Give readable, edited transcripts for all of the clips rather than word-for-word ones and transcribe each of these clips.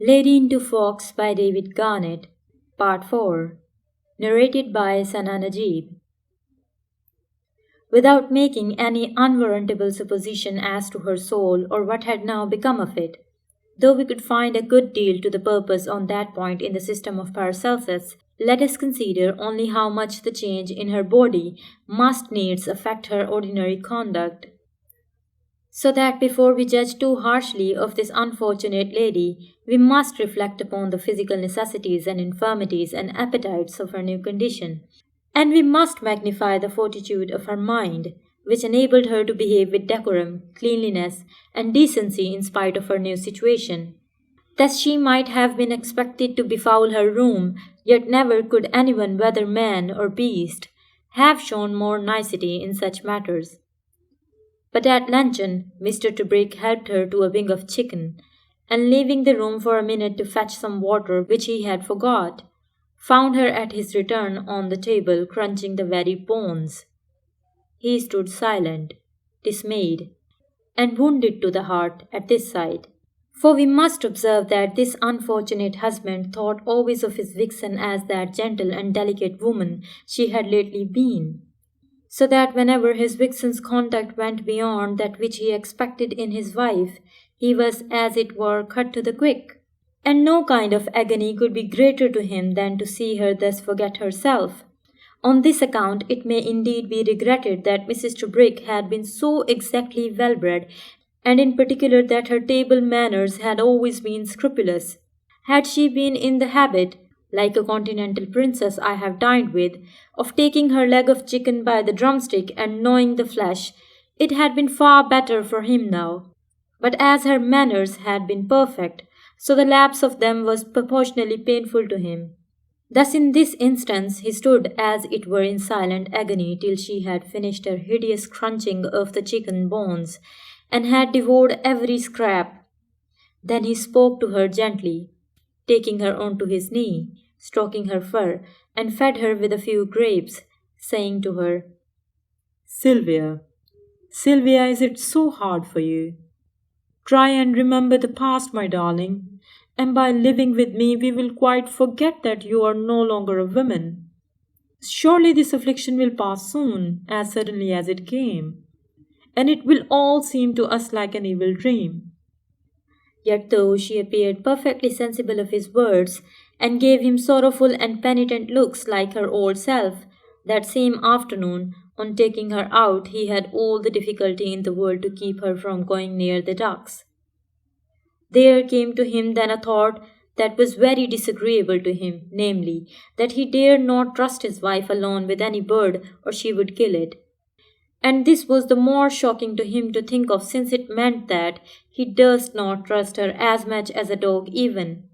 Lady into Fox by David Garnett, Part 4, narrated by Sana Najeeb. Without making any unwarrantable supposition as to her soul or what had now become of it, though we could find a good deal to the purpose on that point in the system of Paracelsus, let us consider only how much the change in her body must needs affect her ordinary conduct, so that before we judge too harshly of this unfortunate lady, we must reflect upon the physical necessities and infirmities and appetites of her new condition, and we must magnify the fortitude of her mind, which enabled her to behave with decorum, cleanliness, and decency in spite of her new situation. Thus she might have been expected to befoul her room, yet never could anyone, whether man or beast, have shown more nicety in such matters. But at luncheon, Mr. Trubrick helped her to a wing of chicken, and leaving the room for a minute to fetch some water which he had forgot, found her at his return on the table crunching the very bones. He stood silent, dismayed, and wounded to the heart at this sight. For we must observe that this unfortunate husband thought always of his vixen as that gentle and delicate woman she had lately been, so that whenever his vixen's conduct went beyond that which he expected in his wife, he was as it were cut to the quick. And no kind of agony could be greater to him than to see her thus forget herself. On this account it may indeed be regretted that Mrs. Trubrick had been so exactly well-bred, and in particular that her table manners had always been scrupulous. Had she been in the habit, like a continental princess I have dined with, of taking her leg of chicken by the drumstick and gnawing the flesh, it had been far better for him now. But as her manners had been perfect, so the lapse of them was proportionally painful to him. Thus in this instance he stood as it were in silent agony till she had finished her hideous crunching of the chicken bones, and had devoured every scrap. Then he spoke to her gently, taking her on to his knee, stroking her fur, and fed her with a few grapes, saying to her, Sylvia, Sylvia, is it so hard for you? Try and remember the past, my darling, and by living with me we will quite forget that you are no longer a woman. Surely this affliction will pass soon, as suddenly as it came, and it will all seem to us like an evil dream. Yet though she appeared perfectly sensible of his words, and gave him sorrowful and penitent looks like her old self, that same afternoon, on taking her out, he had all the difficulty in the world to keep her from going near the ducks. There came to him then a thought that was very disagreeable to him, namely, that he dared not trust his wife alone with any bird, or she would kill it. And this was the more shocking to him to think of, since it meant that he durst not trust her as much as a dog even.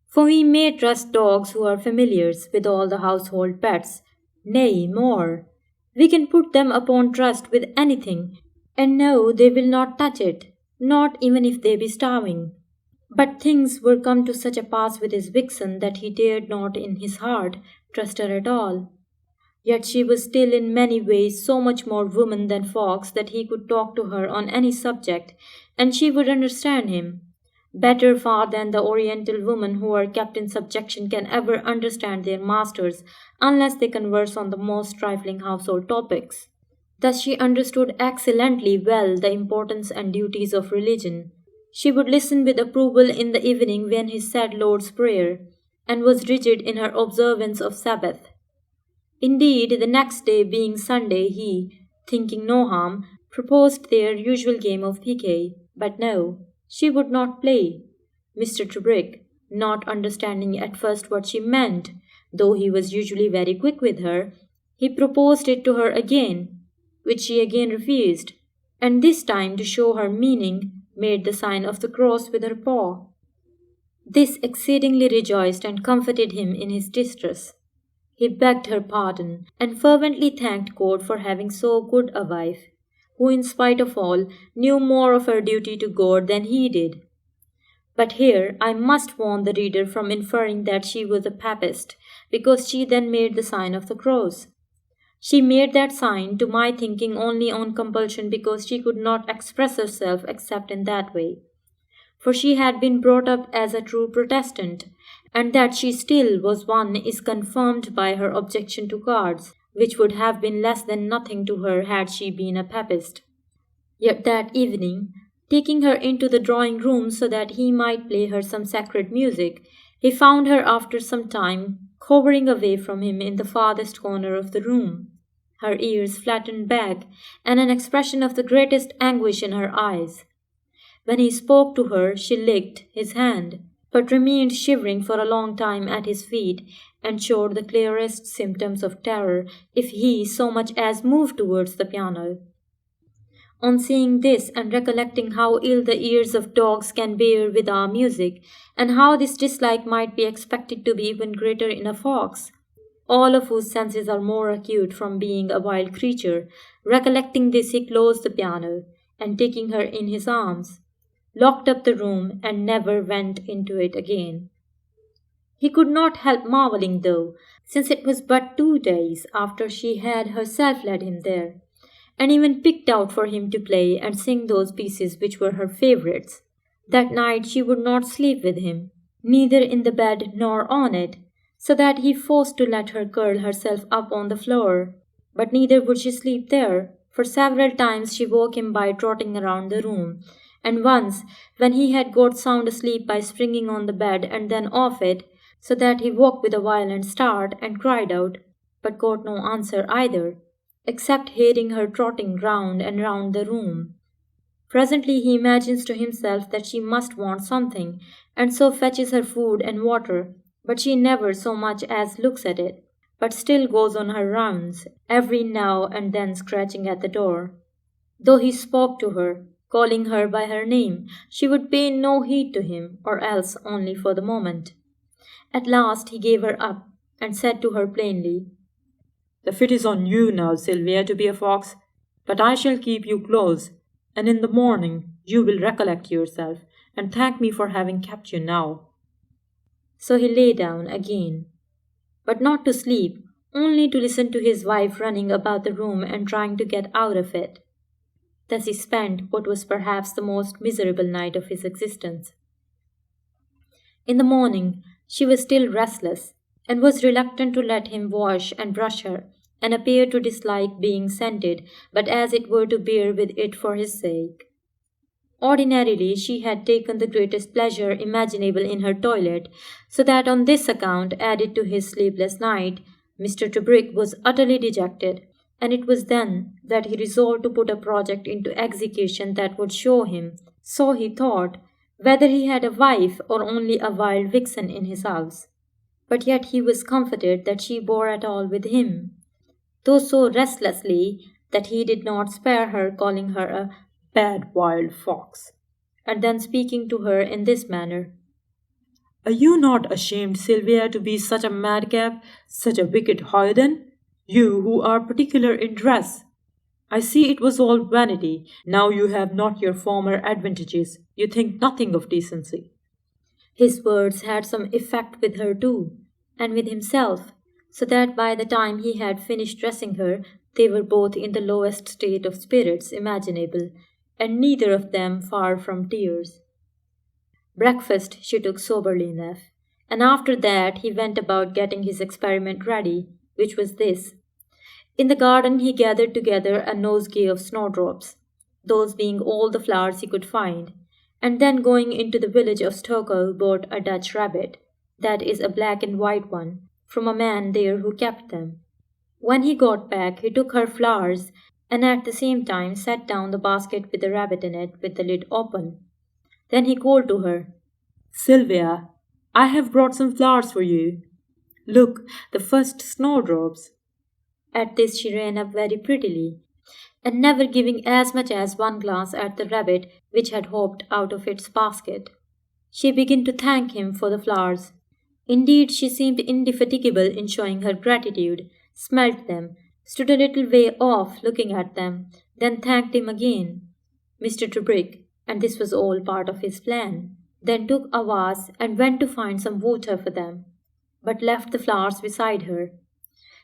For we may trust dogs who are familiars with all the household pets, nay, more. We can put them upon trust with anything, and know they will not touch it, not even if they be starving. But things were come to such a pass with his vixen that he dared not in his heart trust her at all. Yet she was still in many ways so much more woman than Fox that he could talk to her on any subject, and she would understand him. Better far than the Oriental women who are kept in subjection can ever understand their masters unless they converse on the most trifling household topics. Thus she understood excellently well the importance and duties of religion. She would listen with approval in the evening when he said Lord's Prayer, and was rigid in her observance of Sabbath. Indeed, the next day being Sunday, he, thinking no harm, proposed their usual game of piquet, but no, she would not play. Mr. Trubrick, not understanding at first what she meant, though he was usually very quick with her, he proposed it to her again, which she again refused, and this time to show her meaning, made the sign of the cross with her paw. This exceedingly rejoiced and comforted him in his distress. He begged her pardon, and fervently thanked God for having so good a wife, who in spite of all knew more of her duty to God than he did. But here I must warn the reader from inferring that she was a papist, because she then made the sign of the cross. She made that sign, to my thinking, only on compulsion, because she could not express herself except in that way. for she had been brought up as a true Protestant, and that she still was one is confirmed by her objection to cards, which would have been less than nothing to her had she been a Papist. Yet that evening, taking her into the drawing room so that he might play her some sacred music, he found her after some time cowering away from him in the farthest corner of the room, her ears flattened back, and an expression of the greatest anguish in her eyes. When he spoke to her, she licked his hand, but remained shivering for a long time at his feet, and showed the clearest symptoms of terror if he so much as moved towards the piano. On seeing this and recollecting how ill the ears of dogs can bear with our music, and how this dislike might be expected to be even greater in a fox, all of whose senses are more acute from being a wild creature, recollecting this, he closed the piano, and taking her in his arms, locked up the room and never went into it again. He could not help marvelling, though, since it was but 2 days after she had herself led him there, and even picked out for him to play and sing those pieces which were her favourites. That night she would not sleep with him, neither in the bed nor on it, so that he forced to let her curl herself up on the floor. But neither would she sleep there, for several times she woke him by trotting around the room, and once, when he had got sound asleep by springing on the bed and then off it, so that he woke with a violent start and cried out, but got no answer either, except hearing her trotting round and round the room. Presently he imagines to himself that she must want something, and so fetches her food and water, but she never so much as looks at it, but still goes on her rounds, every now and then scratching at the door. Though he spoke to her, calling her by her name, she would pay no heed to him, or else only for the moment. At last he gave her up, and said to her plainly, The fit is on you now, Sylvia, to be a fox, but I shall keep you close, and in the morning you will recollect yourself, and thank me for having kept you now. So he lay down again, but not to sleep, only to listen to his wife running about the room and trying to get out of it. Thus he spent what was perhaps the most miserable night of his existence. In the morning she was still restless, and was reluctant to let him wash and brush her, and appeared to dislike being scented, but as it were to bear with it for his sake. Ordinarily she had taken the greatest pleasure imaginable in her toilet, so that on this account, added to his sleepless night, Mr. Tebrick was utterly dejected, and it was then that he resolved to put a project into execution that would show him, so he thought, whether he had a wife or only a wild vixen in his house. But yet he was comforted that she bore at all with him, though so restlessly that he did not spare her, calling her a Bad wild fox. and then speaking to her in this manner. Are you not ashamed, Sylvia, to be such a madcap, such a wicked hoyden? You who are particular in dress. I see it was all vanity. Now you have not your former advantages. You think nothing of decency. His words had some effect with her too, and with himself, so that by the time he had finished dressing her, they were both in the lowest state of spirits imaginable, and neither of them far from tears. Breakfast she took soberly enough, and after that he went about getting his experiment ready, which was this. In the garden he gathered together a nosegay of snowdrops, those being all the flowers he could find, and then going into the village of Stokel bought a Dutch rabbit, that is a black and white one, from a man there who kept them. When he got back he took her flowers, and at the same time set down the basket with the rabbit in it with the lid open. Then he called to her, Sylvia, I have brought some flowers for you. Look, the first snowdrops. At this she ran up very prettily, and never giving as much as one glance at the rabbit which had hopped out of its basket, she began to thank him for the flowers. Indeed, she seemed indefatigable in showing her gratitude, smelt them, stood a little way off looking at them, then thanked him again, Mr. Tebrick, and this was all part of his plan, then took a vase and went to find some water for them, but left the flowers beside her.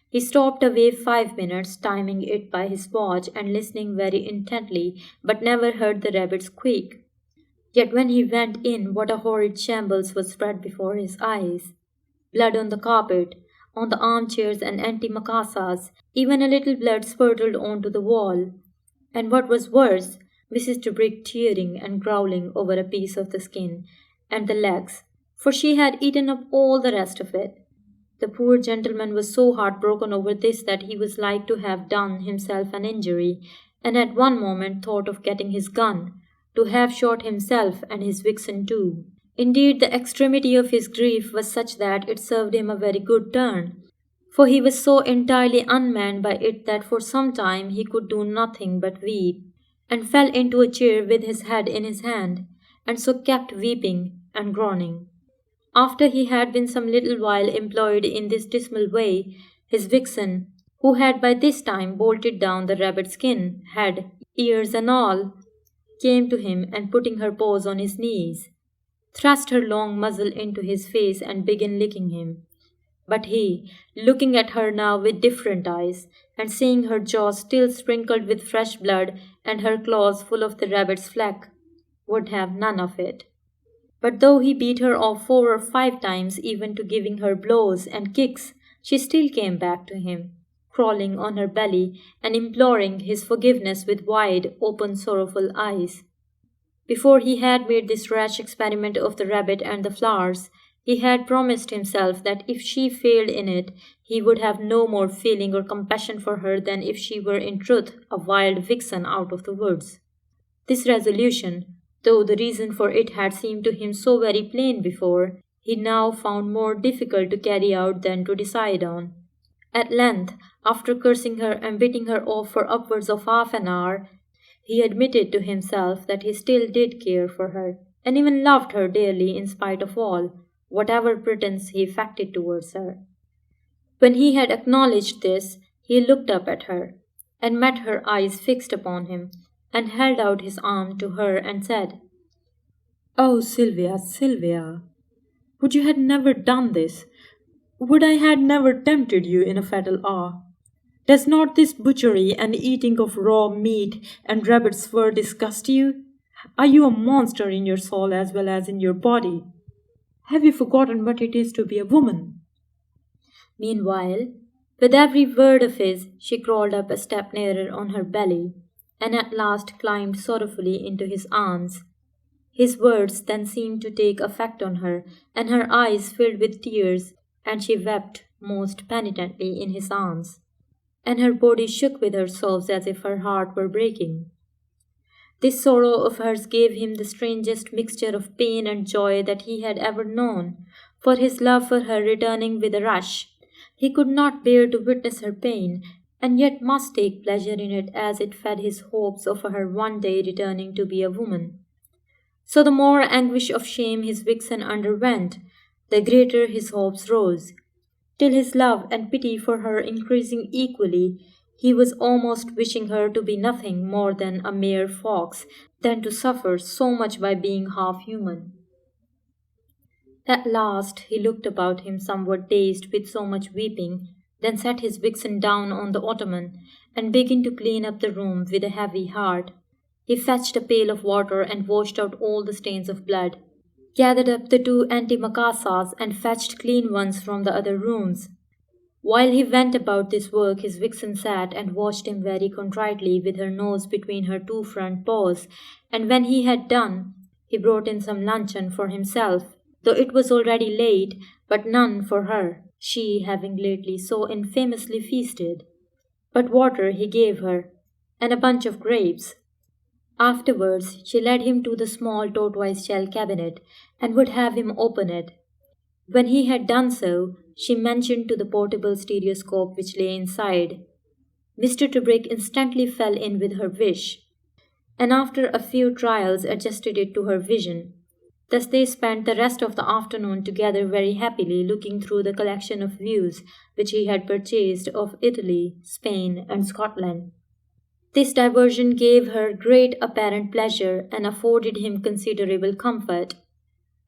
He stopped away 5 minutes, timing it by his watch and listening very intently, but never heard the rabbit squeak. Yet when he went in, what a horrid shambles was spread before his eyes. Blood on the carpet, on the armchairs and antimacassars, even a little blood spurtled onto the wall. And what was worse, Mrs. Tebrick tearing and growling over a piece of the skin and the legs, for she had eaten up all the rest of it. The poor gentleman was so heartbroken over this that he was like to have done himself an injury, and at one moment thought of getting his gun, to have shot himself and his vixen too. Indeed, the extremity of his grief was such that it served him a very good turn, for he was so entirely unmanned by it that for some time he could do nothing but weep, and fell into a chair with his head in his hand, and so kept weeping and groaning. After he had been some little while employed in this dismal way, his vixen, who had by this time bolted down the rabbit skin, head, ears, and all, came to him and putting her paws on his knees, thrust her long muzzle into his face and began licking him. But he, looking at her now with different eyes, and seeing her jaws still sprinkled with fresh blood and her claws full of the rabbit's fleck, would have none of it. But though he beat her off 4 or 5 times, even to giving her blows and kicks, she still came back to him, crawling on her belly and imploring his forgiveness with wide, open, sorrowful eyes. Before he had made this rash experiment of the rabbit and the flowers, he had promised himself that if she failed in it, he would have no more feeling or compassion for her than if she were in truth a wild vixen out of the woods. This resolution, though the reason for it had seemed to him so very plain before, he now found more difficult to carry out than to decide on. At length, after cursing her and beating her off for upwards of half an hour, he admitted to himself that he still did care for her, and even loved her dearly in spite of all, whatever pretence he affected towards her. When he had acknowledged this, he looked up at her, and met her eyes fixed upon him, and held out his arm to her and said, "Oh, Sylvia, Sylvia, would you had never done this? Would I had never tempted you in a fatal hour? Does not this butchery and eating of raw meat and rabbit's fur disgust you? Are you a monster in your soul as well as in your body? Have you forgotten what it is to be a woman?" Meanwhile, with every word of his, she crawled up a step nearer on her belly, and at last climbed sorrowfully into his arms. His words then seemed to take effect on her, and her eyes filled with tears, and she wept most penitently in his arms, and her body shook with her sobs as if her heart were breaking. This sorrow of hers gave him the strangest mixture of pain and joy that he had ever known, for his love for her returning with a rush. He could not bear to witness her pain, and yet must take pleasure in it as it fed his hopes of her one day returning to be a woman. So the more anguish of shame his vixen underwent, the greater his hopes rose, till his love and pity for her increasing equally, he was almost wishing her to be nothing more than a mere fox, than to suffer so much by being half human. At last he looked about him somewhat dazed with so much weeping, then sat his vixen down on the ottoman, and began to clean up the room with a heavy heart. He fetched a pail of water and washed out all the stains of blood, gathered up the 2 antimacassars and fetched clean ones from the other rooms. While he went about this work, his vixen sat and watched him very contritely with her nose between her 2 front paws, and when he had done, he brought in some luncheon for himself, though it was already late, but none for her, she having lately so infamously feasted. But water he gave her, and a bunch of grapes. Afterwards she led him to the small tortoise-shell cabinet, and would have him open it. When he had done so, she mentioned to the portable stereoscope which lay inside. Mr. Tebrick instantly fell in with her wish, and after a few trials adjusted it to her vision. Thus they spent the rest of the afternoon together very happily, looking through the collection of views which he had purchased of Italy, Spain, and Scotland. This diversion gave her great apparent pleasure and afforded him considerable comfort.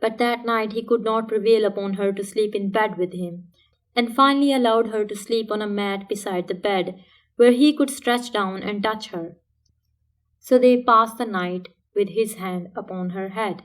But that night he could not prevail upon her to sleep in bed with him, and finally allowed her to sleep on a mat beside the bed, where he could stretch down and touch her. So they passed the night, with his hand upon her head.